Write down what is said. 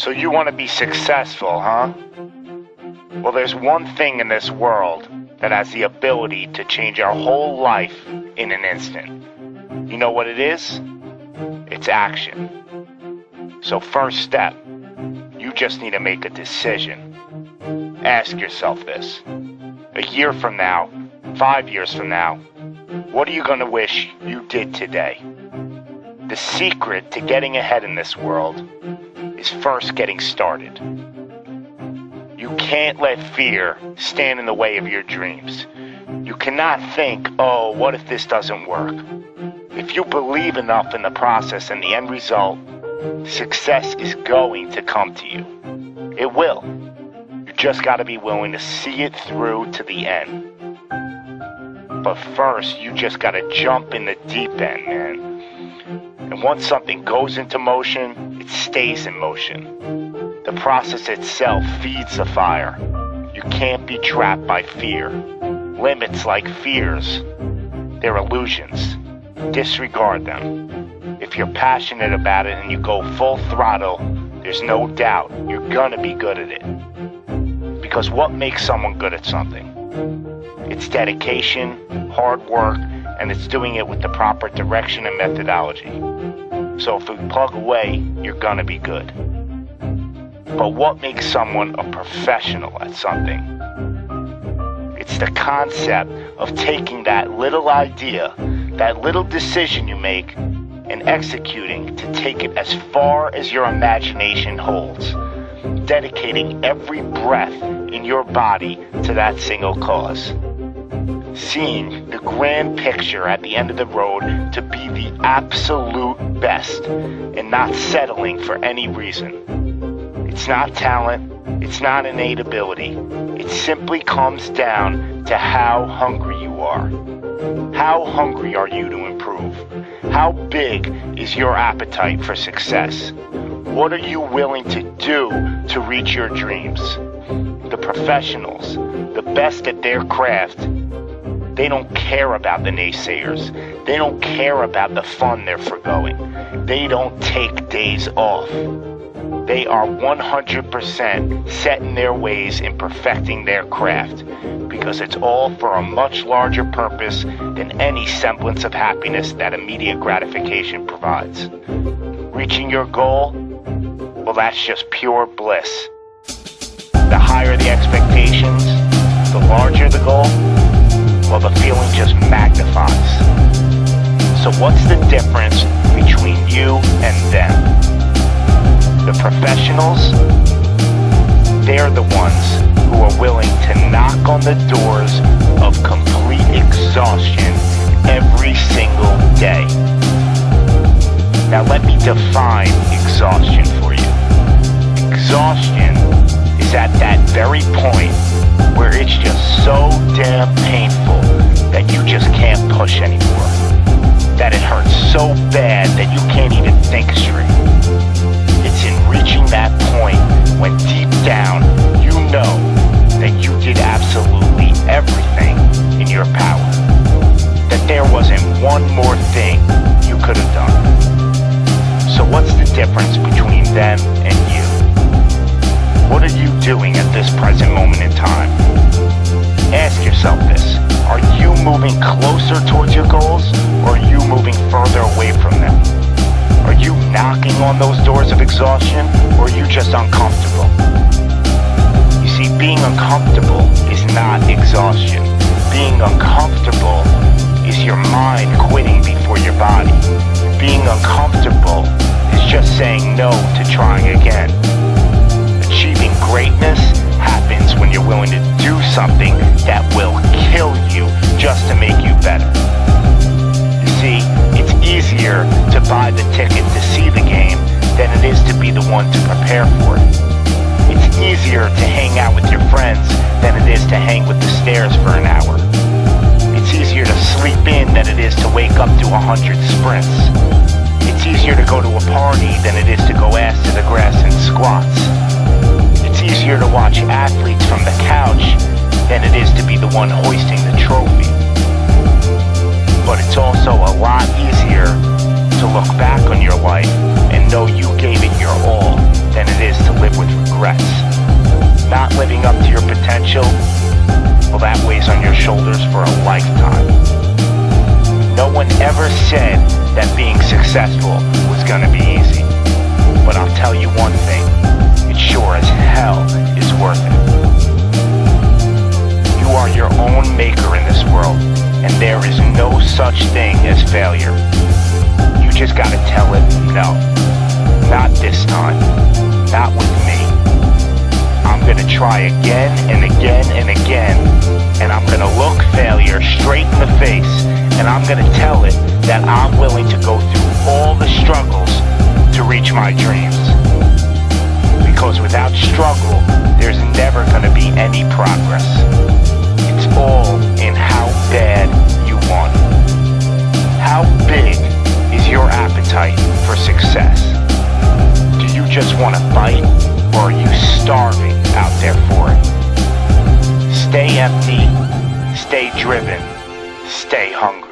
So you want to be successful, huh? Well, there's one thing in this world that has the ability to change our whole life in an instant. You know what it is? It's action. So first step, you just need to make a decision. Ask yourself this. A year from now, 5 years from now, what are you going to wish you did today? The secret to getting ahead in this world is first getting started. You can't let fear stand in the way of your dreams. You cannot think, oh, what if this doesn't work? If you believe enough in the process and the end result, success is going to come to you. It will. You just got to be willing to see it through to the end. But first, you just got to jump in the deep end, man. And once something goes into motion, it stays in motion. The process itself feeds the fire. You can't be trapped by fear. Limits like fears, they're illusions. Disregard them. If you're passionate about it and you go full throttle, there's no doubt you're gonna be good at it. Because what makes someone good at something? It's dedication, hard work, and it's doing it with the proper direction and methodology. So if you plug away, you're gonna be good. But what makes someone a professional at something? It's the concept of taking that little idea, that little decision you make, and executing to take it as far as your imagination holds, dedicating every breath in your body to that single cause. Seeing the grand picture at the end of the road to be the absolute best and not settling for any reason. It's not talent, it's not innate ability. It simply comes down to how hungry you are. How hungry are you to improve? How big is your appetite for success? What are you willing to do to reach your dreams? The professionals, the best at their craft, they don't care about the naysayers. They don't care about the fun they're forgoing. They don't take days off. They are 100% set in their ways in perfecting their craft because it's all for a much larger purpose than any semblance of happiness that immediate gratification provides. Reaching your goal, well, that's just pure bliss. The higher the expectations, the larger the goal, well, the feeling just magnifies. So what's the difference between you and them? The professionals, they're the ones who are willing to knock on the doors of complete exhaustion every single day. Now let me define exhaustion for you. Exhaustion is at that very point where it's just so damn painful that you just can't push anymore. That it hurts so bad that you can't even think straight. It's in reaching that point when deep down you know that you did absolutely everything in your power. That there wasn't one more thing you could have done. So what's the difference between them and you? What are you doing at this present moment in time? Ask yourself this. Are you moving closer towards your goals, or are you moving further away from them? Are you knocking on those doors of exhaustion, or are you just uncomfortable? You see, being uncomfortable is not exhaustion. Being uncomfortable is your mind quitting before your body. Being uncomfortable is just saying no to trying again. Achieving greatness happens when you're willing to do something that will kill you just to make you better. You see, it's easier to buy the ticket to see the game than it is to be the one to prepare for it. It's easier to hang out with your friends than it is to hang with the stairs for an hour. It's easier to sleep in than it is to wake up to 100 sprints. It's easier to go to a party than it is to go ass to the grass and squats. It's easier to watch athletes from the couch than it is to be the one hoisting the trophy. But it's also a lot easier to look back on your life and know you gave it your all than it is to live with regrets. Not living up to your potential, well, that weighs on your shoulders for a lifetime. No one ever said that being successful was gonna be easy. But I'll tell you one thing, it sure as hell is worth it. You are your own maker in this world, and there is no such thing as failure. You just gotta tell it, no, not this time, not with me. I'm gonna try again and again and again, and I'm gonna look failure straight in the face, and I'm gonna tell it that I'm willing to go through all the struggles to reach my dreams. Because without struggle, there's never gonna be any progress. It's all in how bad you want it. How big is your appetite for success? Do you just want to fight, or are you starving out there for it? Stay empty, stay driven, stay hungry.